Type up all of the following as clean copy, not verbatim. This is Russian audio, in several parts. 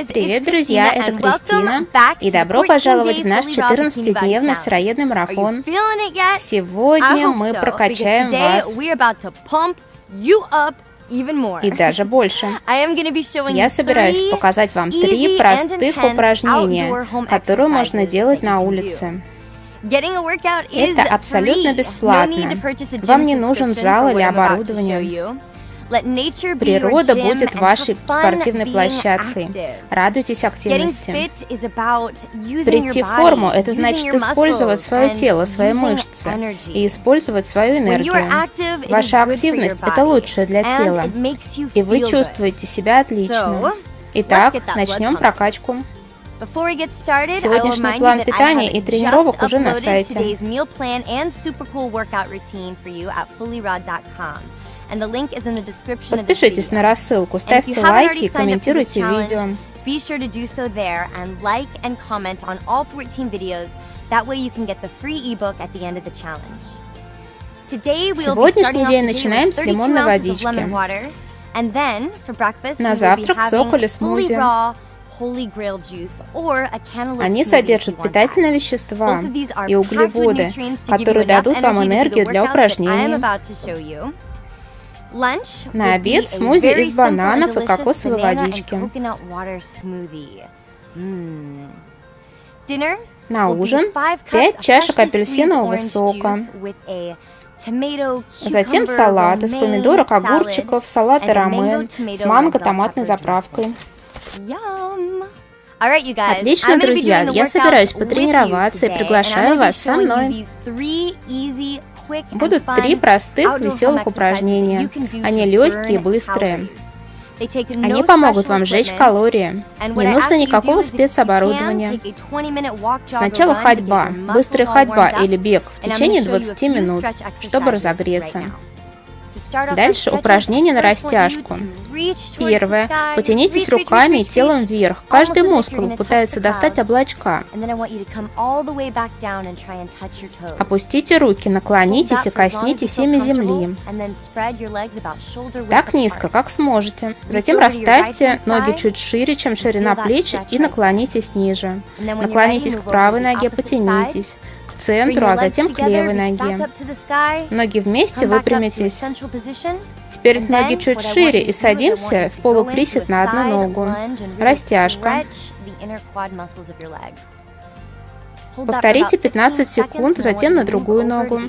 Привет, друзья, это Кристина, и добро пожаловать в наш 14-дневный сыроедный марафон. Сегодня мы прокачаем вас и даже больше. Я собираюсь показать вам 3 простых упражнения, которые можно делать на улице. Это абсолютно бесплатно. Вам не нужен зал или оборудование. Природа будет вашей спортивной площадкой. Радуйтесь активности. Прийти в форму – это значит использовать свое тело, свои мышцы и использовать свою энергию. Ваша активность – это лучшее для тела, и вы чувствуете себя отлично. Итак, начнем прокачку. Сегодняшний план питания и тренировок уже на сайте. Подпишитесь на рассылку, ставьте лайки и комментируйте видео. Сегодняшний день начинаем с лимонной водички. На завтрак сок или смузи. Они содержат питательные вещества и углеводы, которые дадут вам энергию для упражнений. На обед смузи из бананов и кокосовой водички. На ужин 5 чашек апельсинового сока. Затем салат из помидорок, огурчиков, салат ромен с манго-томатной заправкой. Отлично, друзья, я собираюсь потренироваться и приглашаю вас со мной. Будут 3 простых, веселых упражнения. Они легкие и быстрые. Они помогут вам сжечь калории. Не нужно никакого спецоборудования. Сначала ходьба, быстрая ходьба или бег в течение 20 минут, чтобы разогреться. Дальше упражнение на растяжку. Первое. Потянитесь руками и телом вверх. Каждый мускул пытается достать облачка. Опустите руки, наклонитесь и коснитесь ими земли. Так низко, как сможете. Затем расставьте ноги чуть шире, чем ширина плеч, и наклонитесь ниже. Наклонитесь к правой ноге, потянитесь к центру, а затем к левой ноге. Ноги вместе, выпрямитесь. Теперь ноги чуть шире и садимся в полуприсед на одну ногу. Растяжка. Повторите 15 секунд, затем на другую ногу.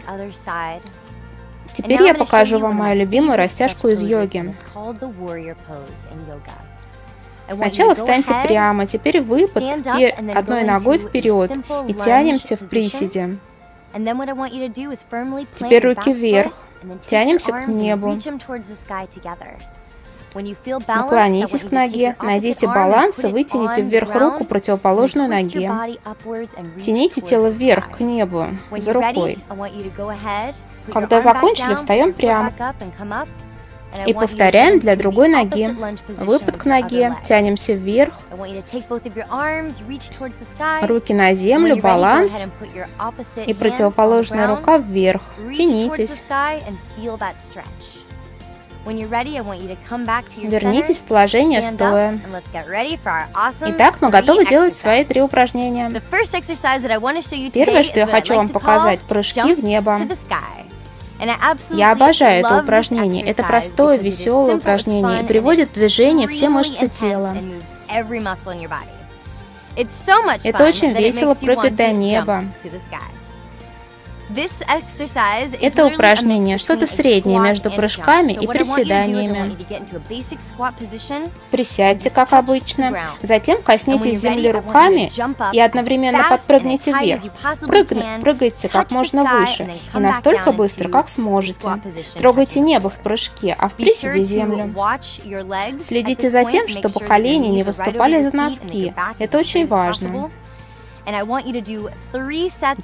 Теперь я покажу вам мою любимую растяжку из йоги. Сначала встаньте прямо, теперь выпад и одной ногой вперед, и тянемся в приседе. Теперь руки вверх, тянемся к небу. Наклонитесь к ноге, найдите баланс и вытяните вверх руку, противоположную ноге. Тяните тело вверх, к небу, за рукой. Когда закончили, встаем прямо. И повторяем для другой ноги. Выпад к ноге, тянемся вверх. Руки на землю, баланс. И противоположная рука вверх. Тянитесь. Вернитесь в положение стоя. Итак, мы готовы делать свои 3 упражнения. Первое, что я хочу вам показать, прыжки в небо. Я обожаю это упражнение. Это простое, веселое упражнение и приводит в движение все мышцы тела. Это очень весело прыгать до неба. Это упражнение что-то среднее между прыжками и приседаниями. Присядьте, как обычно, затем коснитесь земли руками и одновременно подпрыгните вверх. Прыгайте как можно выше и настолько быстро, как сможете. Трогайте небо в прыжке, а в приседе землю. Следите за тем, чтобы колени не выступали за носки. Это очень важно.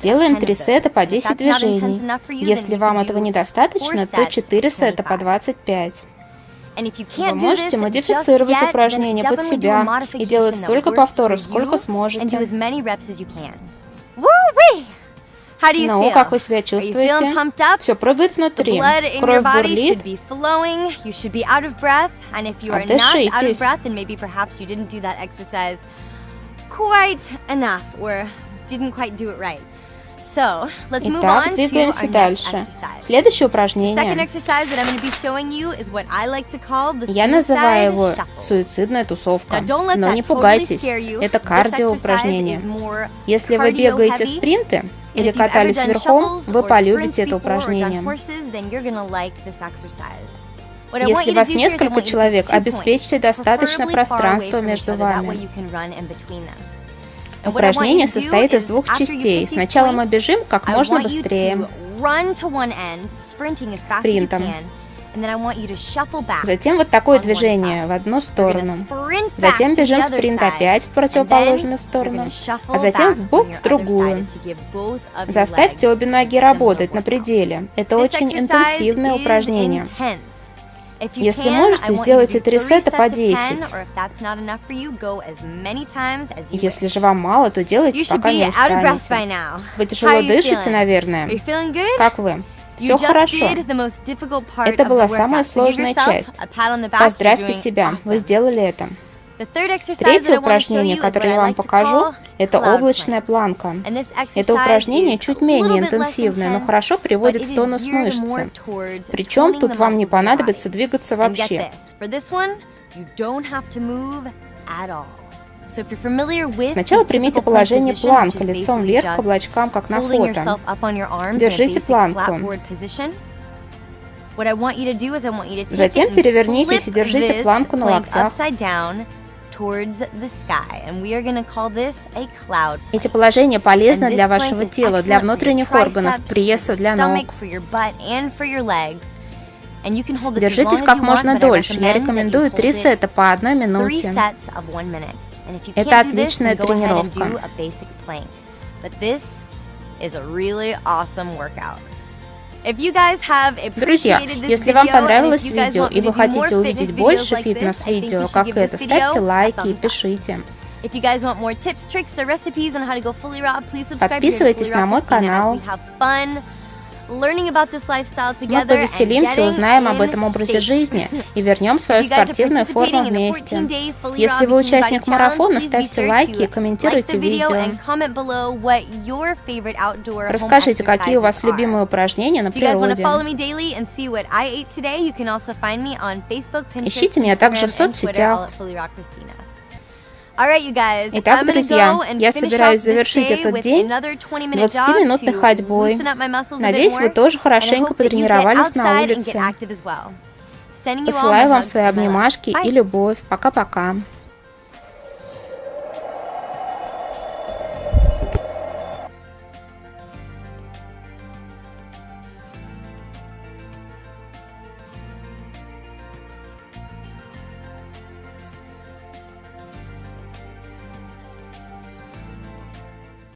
Делаем 3 сета по 10 движений. Если вам этого недостаточно, то 4 сета по 25. Вы можете модифицировать упражнение под себя и делать столько повторов, сколько сможете. Ну, как вы себя чувствуете? Все прыгает внутри, кровь бурлит. Отдышитесь. Итак, двигаемся дальше. Следующее упражнение. Я называю его суицидная тусовка. Но не пугайтесь, это кардиоупражнение. Если вы бегаете спринты или катались верхом, вы полюбите это упражнение. Если вас несколько человек, обеспечьте достаточно пространства между вами. Упражнение состоит из двух частей. Сначала мы бежим как можно быстрее, спринтом. Затем вот такое движение в одну сторону. Затем бежим спринт опять в противоположную сторону, а затем вбок в другую. Заставьте обе ноги работать на пределе. Это очень интенсивное упражнение. Если можете, сделайте 3 сета по 10. Если же вам мало, то делайте, пока не устанете. Вы тяжело дышите, наверное? Как вы? Все хорошо. Это была самая сложная часть. Поздравьте себя, вы сделали это. Третье упражнение, которое я вам покажу, это облачная планка. Это упражнение чуть менее интенсивное, но хорошо приводит в тонус мышцы. Причем тут вам не понадобится двигаться вообще. Сначала примите положение планка, лицом вверх к облачкам, как на фото. Держите планку. Затем перевернитесь и держите планку на локтях. Эти положения полезны для вашего тела, для внутренних органов, пресса, для ног. Держитесь как можно дольше. Я рекомендую 3 сета по 1 минуте. Это отличная тренировка. Друзья, если вам понравилось видео и вы хотите увидеть больше фитнес-видео, как это, ставьте лайки и пишите. Подписывайтесь на мой канал. Мы повеселимся, узнаем об этом образе жизни и вернем свою спортивную форму вместе. Если вы участник марафона, ставьте лайки и комментируйте видео. Расскажите, какие у вас любимые упражнения на природе. Ищите меня также в соцсетях. Итак, друзья, я собираюсь завершить этот день 20-минутной ходьбой. Надеюсь, вы тоже хорошенько потренировались на улице. Посылаю вам свои обнимашки и любовь. Пока-пока.